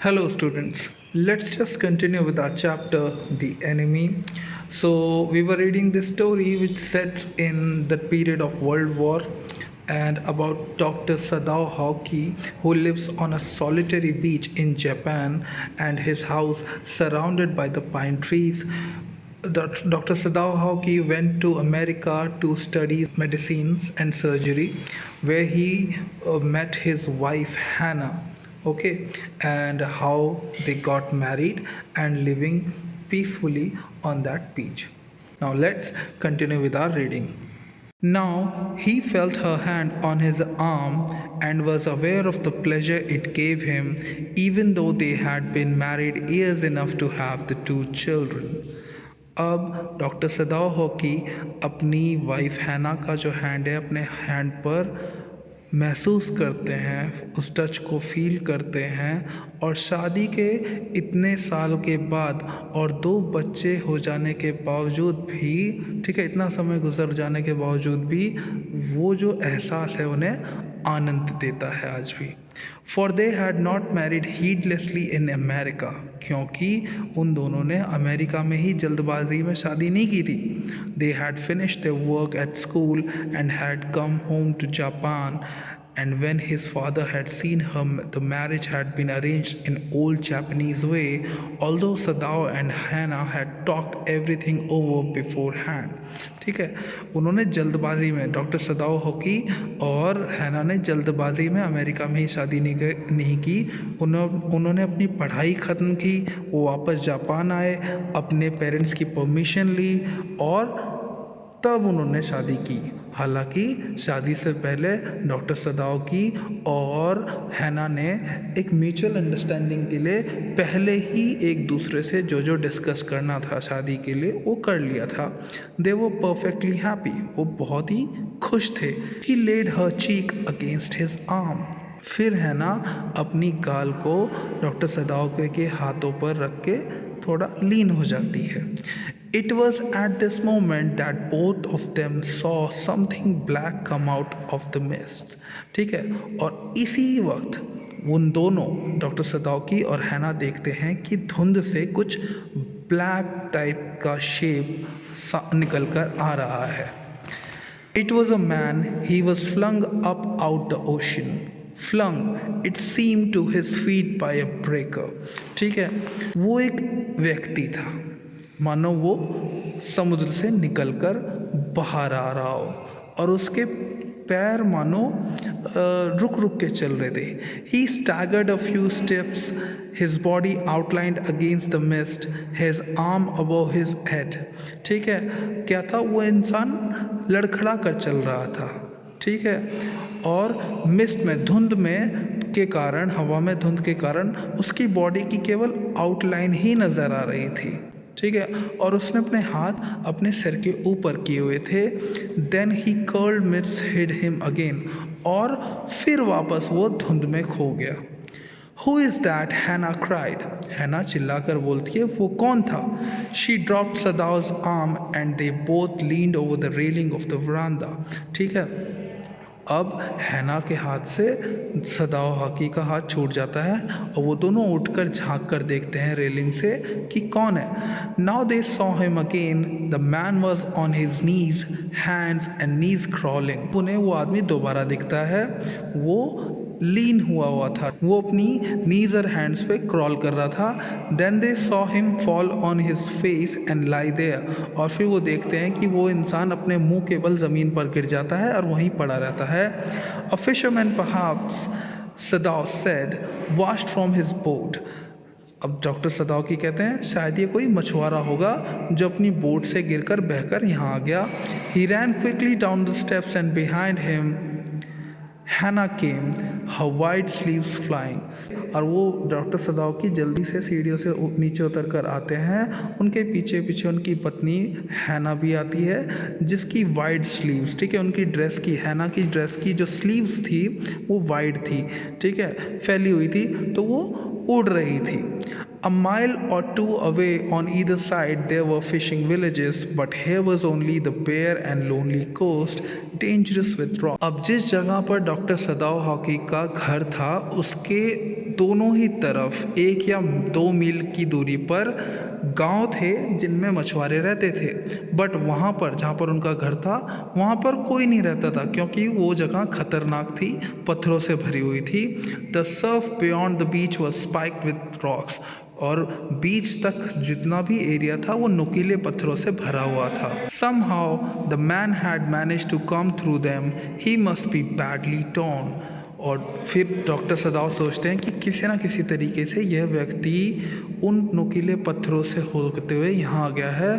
Hello, students. Let's just continue with our chapter, The Enemy. So, we were reading this story which sets in the period of World War and about Dr. Sadao Hockey, who lives on a solitary beach in Japan and his house surrounded by the pine trees. Dr. Sadao Hockey went to America to study medicines and surgery, where he met his wife Hannah, okay, and how they got married and living peacefully on that beach. Now let's continue with our reading. Now he felt her hand on his arm and was aware of the pleasure it gave him, even though they had been married years enough to have the two children. अब doctor सदाओ hockey अपनी wife हैना का जो hand है अपने hand पर महसूस करते हैं, उस टच को फील करते हैं और शादी के इतने साल के बाद और दो बच्चे हो जाने के बावजूद भी, ठीक है, इतना समय गुजर जाने के बावजूद भी वो जो एहसास है उन्हें आनंद देता है आज भी। For they had not married heedlessly in America, क्योंकि उन दोनों ने अमेरिका में ही जल्दबाजी में शादी नहीं की थी। They had finished their work at school and had come home to Japan, and when his father had seen her, the marriage had been arranged in old Japanese way, although Sadao and Hannah had talked everything over beforehand. ठीक है, उन्होंने जल्दबाजी में, doctor सदाओ hockey और हैना ने जल्दबाजी में अमेरिका में ही शादी नहीं की। उन्होंने अपनी पढ़ाई ख़त्म की, वो वापस जापान आए, अपने पेरेंट्स की परमिशन ली और तब उन्होंने शादी की। हालांकि शादी से पहले डॉक्टर सदाओ की और हैना ने एक म्यूचुअल अंडरस्टैंडिंग के लिए पहले ही एक दूसरे से जो डिस्कस करना था शादी के लिए वो कर लिया था। दे वो परफेक्टली हैप्पी, वो बहुत ही खुश थे। ही लेड हर चीक अगेंस्ट हिज आर्म, फिर हैना अपनी गाल को डॉक्टर सदाओ के हाथों पर रख के थोड़ा लीन हो जाती है। It was at this moment that both of them saw something black come out of the mist. ठीक है, और इसी वक्त उन दोनों डॉक्टर सदाओकी और हैना देखते हैं कि धुंध से कुछ ब्लैक टाइप का शेप निकल कर आ रहा है। It was a man. He was flung up out the ocean. Flung, it seemed to his feet by a breaker. ठीक है, वो एक व्यक्ति था, मानो वो समुद्र से निकलकर बाहर आ रहा हो और उसके पैर मानो रुक रुक के चल रहे थे। He staggered a few steps, his body outlined against the mist, his arm above his head. ठीक है, क्या था, वो इंसान लड़खड़ा कर चल रहा था, ठीक है, और मिस्ट में, धुंध में के कारण, हवा में धुंध के कारण उसकी बॉडी की केवल आउटलाइन ही नज़र आ रही थी। ठीक है, और उसने अपने हाथ अपने सिर के ऊपर किए हुए थे। Then he curled mists hid him again, और फिर वापस वो धुंध में खो गया। Who is that, Hana cried, Hana चिल्लाकर बोलती है, वो कौन था। She dropped Sadao's arm and they both leaned over the railing of the veranda. ठीक है, अब हैना के हाथ से सदाओ हॉकी का हाथ छूट जाता है और वो दोनों उठकर झांक कर देखते हैं रेलिंग से कि कौन है। Now they saw him again, the man was on his knees, hands and knees crawling. उन्हें वो आदमी दोबारा दिखता है, वो लीन हुआ था, वो अपनी नीज और हैंड्स पे क्रॉल कर रहा था। Then they saw him fall on his face and lie there, और फिर वो देखते हैं कि वो इंसान अपने मुंह के बल ज़मीन पर गिर जाता है और वहीं पड़ा रहता है। A fisherman perhaps, Sadao said, washed from his boat. अब डॉक्टर सदाओ की कहते हैं शायद ये कोई मछुआरा होगा जो अपनी बोट से गिरकर बहकर यहाँ आ गया। He ran quickly down the steps and behind him Hana came, her wide sleeves flying। और वो डॉक्टर सदाओ की जल्दी से सीढ़ियों से नीचे उतर कर आते हैं, उनके पीछे पीछे उनकी पत्नी हैना भी आती है, जिसकी वाइड स्लीव्स, ठीक है, उनकी ड्रेस की, हैना की ड्रेस की जो स्लीव्स थी वो वाइड थी, ठीक है, फैली हुई थी, तो वो उड़ रही थी। A mile or two away on either side there were fishing villages, but here was only the bare and lonely coast, dangerous with rock। अब जिस जगह पर डॉक्टर सदाओ हॉकी का घर था उसके दोनों ही तरफ 1 या 2 मील की दूरी पर गांव थे जिनमें मछुआरे रहते थे, बट वहाँ पर जहाँ पर उनका घर था वहाँ पर कोई नहीं रहता था क्योंकि वो जगह खतरनाक थी, पत्थरों से भरी हुई थी। The Surf beyond the beach was spiked with rocks, और बीच तक जितना भी एरिया था वो नुकीले पत्थरों से भरा हुआ था। Somehow the man had managed to come through them. He must be badly torn. और फिर डॉक्टर सदाव सोचते हैं कि किसी ना किसी तरीके से यह व्यक्ति उन नुकीले पत्थरों से होते हुए यहाँ आ गया है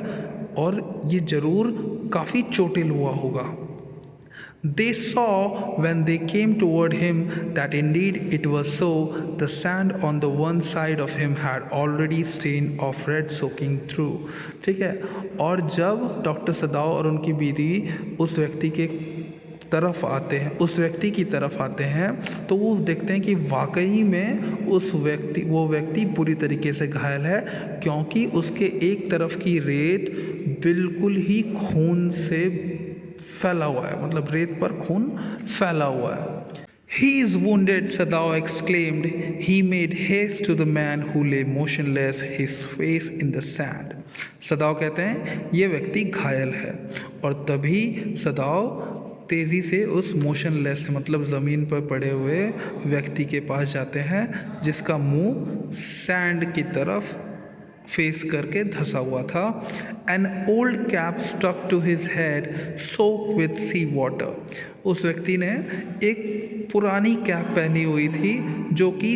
और ये ज़रूर काफ़ी चोटिल हुआ होगा। They saw when they came toward him that indeed it was so. The sand on the one side of him had already stain of red soaking through. ठीक है, और जब डॉक्टर सदाव और उनकी बीवी उस व्यक्ति की तरफ आते हैं तो वो देखते हैं कि वाकई में वो व्यक्ति पूरी तरीके से घायल है, क्योंकि उसके एक तरफ की रेत बिल्कुल ही खून से फैला हुआ है, मतलब रेत पर खून फैला हुआ है। He is wounded, Sadao exclaimed. He made haste to the man who lay motionless, his face in the sand. सदाव कहते हैं ये व्यक्ति घायल है, और तभी सदाव तेज़ी से उस मोशनलेस मतलब ज़मीन पर पड़े हुए व्यक्ति के पास जाते हैं जिसका मुंह सैंड की तरफ फेस करके धंसा हुआ था। An old cap stuck to his head, soaked with sea water. उस व्यक्ति ने एक पुरानी कैप पहनी हुई थी जो कि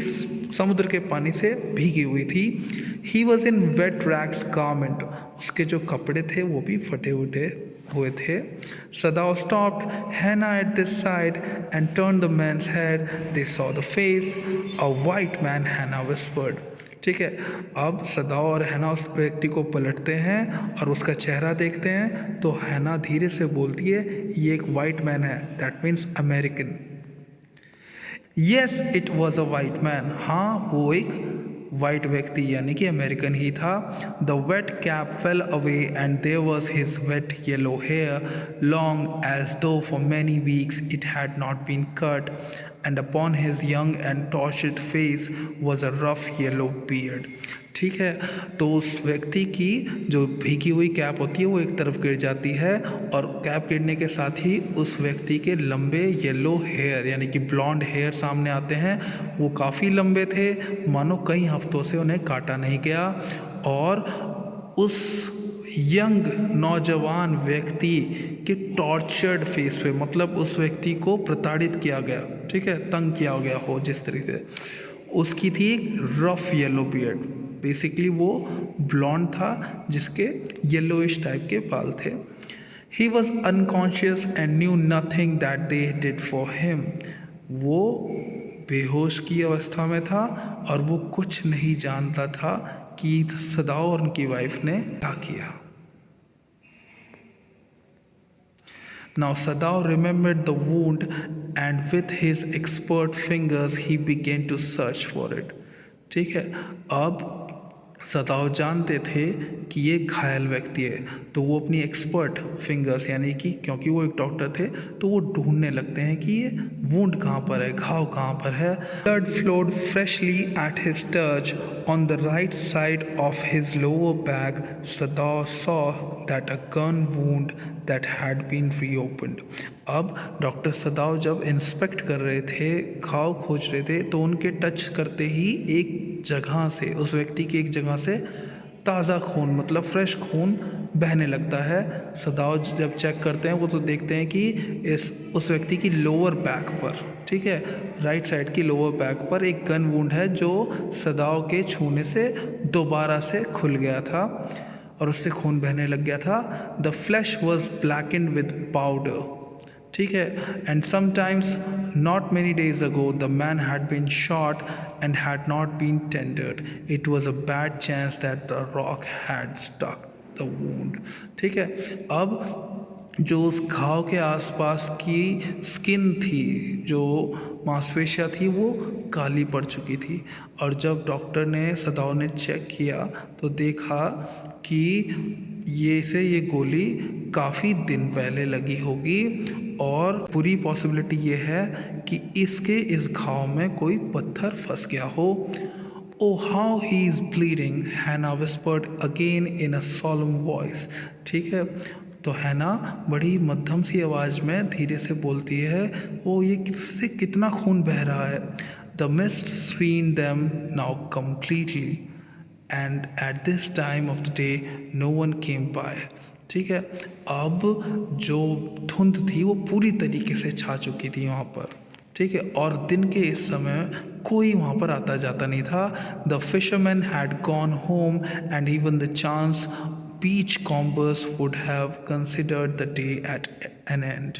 समुद्र के पानी से भीगी हुई थी। He was in wet rags garment. उसके जो कपड़े थे वो भी फटे उठे हुए थे। Sadao stopped Hannah at this side and turned the man's head. They saw the face. A white man, Hannah whispered. ठीक है, अब सदाव और हैना उस व्यक्ति को पलटते हैं और उसका चेहरा देखते हैं तो हैना धीरे से बोलती है ये एक वाइट मैन है, that means American. Yes it was a white man, हाँ वो एक वाइट व्यक्ति यानी कि अमेरिकन ही था। The wet cap fell away and there was his wet yellow hair long as though for many weeks it had not been cut and upon his young and tortured face was a rough yellow beard. ठीक है, तो उस व्यक्ति की जो भीगी हुई cap होती है वो एक तरफ गिर जाती है और कैप गिरने के साथ ही उस व्यक्ति के लंबे येलो हेयर यानी कि ब्लॉन्ड हेयर सामने आते हैं। वो काफ़ी लंबे थे, मानो कई हफ्तों से उन्हें काटा नहीं गया, और उस यंग नौजवान व्यक्ति के टॉर्चर्ड फेस पे मतलब उस व्यक्ति को प्रताड़ित किया गया, ठीक है, तंग किया गया हो जिस तरीके से, उसकी थी रफ येलो बियर्ड। बेसिकली वो ब्लॉन्ड था जिसके येलोइश टाइप के बाल थे। He was unconscious and knew nothing that they did for him. वो बेहोश की अवस्था में था और वो कुछ नहीं जानता था कि सदाओ और उनकी वाइफ ने क्या किया। Now Sadao remembered the wound and with his expert fingers he began to search for it. ठीक है, अब सदाओ जानते थे कि ये घायल व्यक्ति है तो वो अपनी एक्सपर्ट फिंगर्स यानी कि क्योंकि वो एक डॉक्टर थे तो वो ढूंढने लगते हैं कि ये वुंड कहाँ पर है, घाव कहाँ पर है। Blood flowed freshly at his touch on the right side of his lower back. Sadao saw that a gun wound that had been reopened. अब डॉक्टर सदाव जब इंस्पेक्ट कर रहे थे, घाव खोज रहे थे, तो उनके टच करते ही एक जगह से, उस व्यक्ति की एक जगह से ताज़ा खून मतलब फ्रेश खून बहने लगता है। सदाव जब चेक करते हैं वो तो देखते हैं कि उस व्यक्ति की लोअर बैक पर, ठीक है, राइट साइड की लोअर बैक पर एक गन वुंड है जो सदाव के छूने से दोबारा से खुल गया था और उससे खून बहने लग गया था। The flesh was blackened with powder, ठीक है, and sometimes not many days ago the man had been shot and had not been tended. It was a bad chance that the rock had stuck the wound. ठीक है, अब जो उस घाव के आसपास की स्किन थी, जो मांसपेशियाँ थी, वो काली पड़ चुकी थी। और जब डॉक्टर ने सदाव ने चेक किया तो देखा कि ये गोली काफ़ी दिन पहले लगी होगी और पूरी पॉसिबिलिटी ये है कि इसके इस घाव में कोई पत्थर फंस गया हो। Oh, how he is bleeding, Hannah whispered again in a solemn voice. ठीक है, तो हैना बड़ी मध्यम सी आवाज़ में धीरे से बोलती है, ओ ये किससे कितना खून बह रहा है। The mist screened them now completely and at this time of the day no one came by. ठीक है, अब जो धुंध थी वो पूरी तरीके से छा चुकी थी वहाँ पर। ठीक है, और दिन के इस समय कोई वहाँ पर आता जाता नहीं था। The fisherman had gone home and even the chance beachcombers would have considered the day at an end.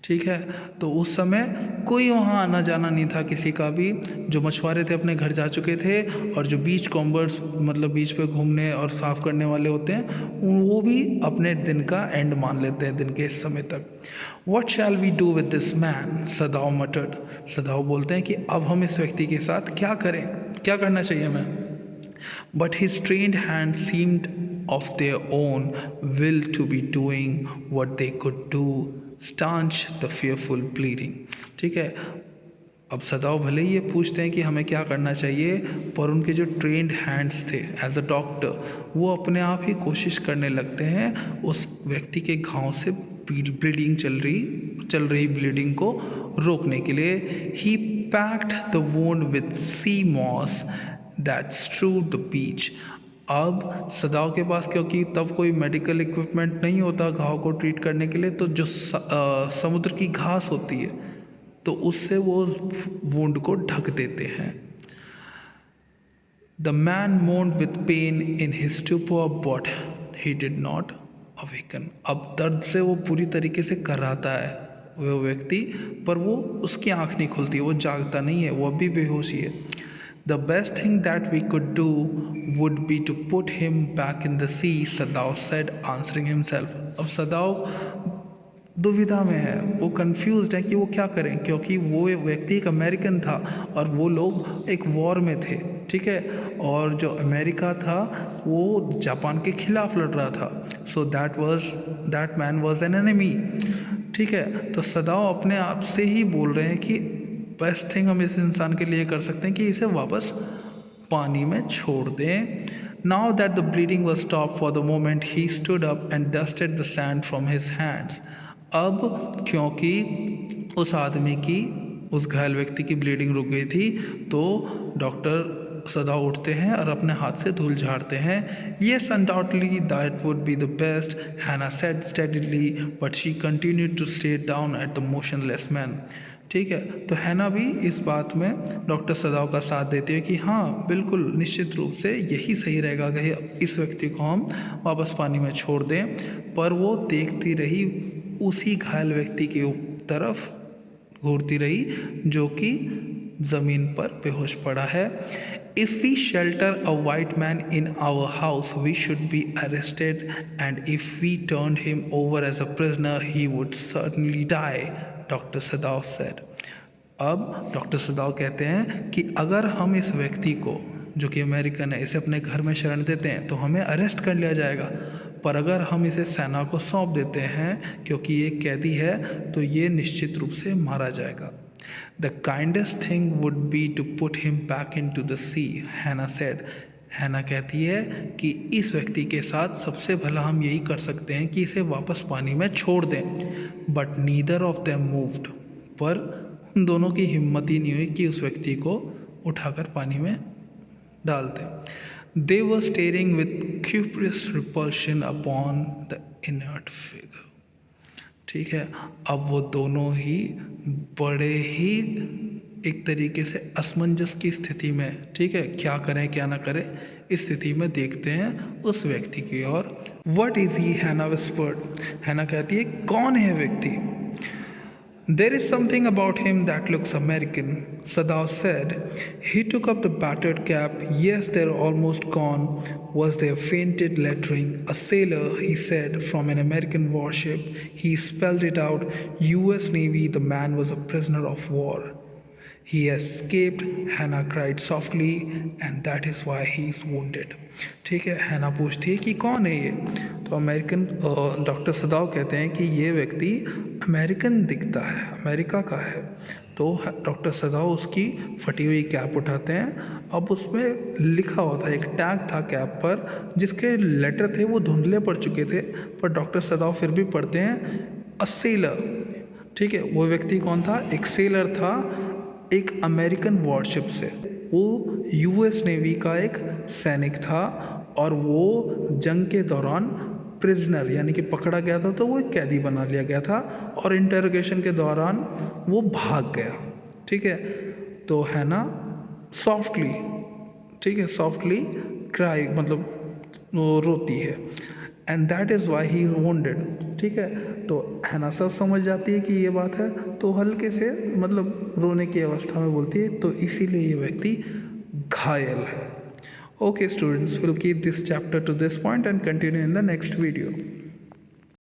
ठीक है, तो उस समय कोई वहाँ आना जाना नहीं था किसी का भी। जो मछुआरे थे अपने घर जा चुके थे, और जो बीच कॉम्बर्स मतलब बीच पे घूमने और साफ़ करने वाले होते हैं वो भी अपने दिन का एंड मान लेते हैं दिन के इस समय तक। What shall we do with this man, Sadao muttered. Sadao बोलते हैं कि अब हम इस व्यक्ति के साथ क्या करें, क्या करना चाहिए हमें। But his trained hands seemed of their own will to be doing what they could do, stanch the fearful bleeding. ठीक है, अब सदाव भले ही ये पूछते हैं कि हमें क्या करना चाहिए, पर उनके जो ट्रेंड हैंड्स थे एज अ डॉक्टर, वो अपने आप ही कोशिश करने लगते हैं उस व्यक्ति के घाव से ब्लीडिंग चल रही ब्लीडिंग को रोकने के लिए। He packed the wound with sea moss that strewed the beach. अब सदाव के पास क्योंकि तब कोई मेडिकल इक्विपमेंट नहीं होता घाव को ट्रीट करने के लिए, तो जो समुद्र की घास होती है तो उससे वो वुंड को ढक देते हैं। The man moaned with pain in his stupor but he did not awaken. अब दर्द से वो पूरी तरीके से कराता है वो व्यक्ति, पर वो उसकी आंख नहीं खुलती, वो जागता नहीं है, वो अभी बेहोशी है। The best thing that we could do would be to put him back in the sea, सदाव said, answering himself. अब सदाव दुविधा में है, वो कंफ्यूज्ड है कि वो क्या करें, क्योंकि वो व्यक्ति एक अमेरिकन था और वो लोग एक वॉर में थे। ठीक है, और जो अमेरिका था वो जापान के खिलाफ लड़ रहा था। So that man was an enemy. ठीक है, तो सदाव अपने आप से ही बोल रहे हैं कि बेस्ट थिंग हम इस इंसान के लिए कर सकते हैं कि इसे वापस पानी में छोड़ दें। Now that the bleeding was stop for the moment he stood up and dusted the sand from his hands. अब क्योंकि उस आदमी की, उस घायल व्यक्ति की ब्लीडिंग रुक गई थी, तो डॉक्टर सदाव उठते हैं और अपने हाथ से धूल झाड़ते हैं। Yes undoubtedly that would be the best, Hana said steadily, but she continued to stare down at the motionless man. ठीक है, तो हैना भी इस बात में डॉक्टर सदाव का साथ देती है कि हाँ बिल्कुल निश्चित रूप से यही सही रहेगा कि इस व्यक्ति को हम वापस पानी में छोड़ दें। पर वो देखती रही उसी घायल व्यक्ति की तरफ घूरती रही जो कि ज़मीन पर बेहोश पड़ा है। If we shelter a white man in our house, we should be arrested, and if we turned him over as a prisoner, he would certainly die, doctor सदाव said. अब डॉक्टर सदाव कहते हैं कि अगर हम इस व्यक्ति को, जो कि अमेरिकन है, इसे अपने घर में शरण देते हैं तो हमें अरेस्ट कर लिया जाएगा, पर अगर हम इसे सेना को सौंप देते हैं क्योंकि ये कैदी है तो ये निश्चित रूप से मारा जाएगा। The kindest thing would be to put him back into the sea, Hannah said. हैना कहती है कि इस व्यक्ति के साथ सबसे भला हम यही कर सकते हैं कि इसे वापस पानी में छोड़ दें। But neither of them moved, पर उन दोनों की हिम्मत ही नहीं हुई कि उस व्यक्ति को उठाकर पानी में डाल दें। They were staring with curious repulsion upon the inert figure. ठीक है, अब वो दोनों ही बड़े ही एक तरीके से असमंजस की स्थिति में, ठीक है, क्या करें क्या ना करें इस स्थिति में देखते हैं उस व्यक्ति की ओर। What is he? हैना whispered. हैना कहती है कौन है व्यक्ति? There is something about him that looks American, Sadav said. He took up the battered cap. Yes, they're almost gone. Was there fainted lettering? A sailor, he said, from an American warship. He spelled it out. U.S. Navy. The man was a prisoner of war. He escaped, Hannah cried softly, and that is why he is wounded. ठीक है, हैना पूछती है कि कौन है ये। तो अमेरिकन डॉक्टर सदाव कहते हैं कि ये व्यक्ति अमेरिकन दिखता है, अमेरिका का है। तो डॉक्टर सदाव उसकी फटी हुई कैप उठाते हैं। अब उसमें लिखा हुआ था, एक टैग था कैप पर जिसके लेटर थे वो धुंधले पड़ चुके थे, पर डॉक्टर सदाव फिर भी पढ़ते हैं, अ सेलर। ठीक है, वो व्यक्ति कौन था? एक सेलर था, एक अमेरिकन वॉरशिप से। वो यूएस नेवी का एक सैनिक था और वो जंग के दौरान प्रिजनर यानी कि पकड़ा गया था, तो वो एक कैदी बना लिया गया था और इंटरोगेशन के दौरान वो भाग गया। ठीक है, तो है ना सॉफ्टली, ठीक है, सॉफ्टली क्राई मतलब वो रोती है, and that is why he wounded. ठीक है, तो है ना सब समझ जाती है कि ये बात है, तो हल्के से मतलब रोने की अवस्था में बोलती है, तो इसीलिए ये व्यक्ति घायल है। Okay students, we'll keep this chapter to this point and continue in the next video.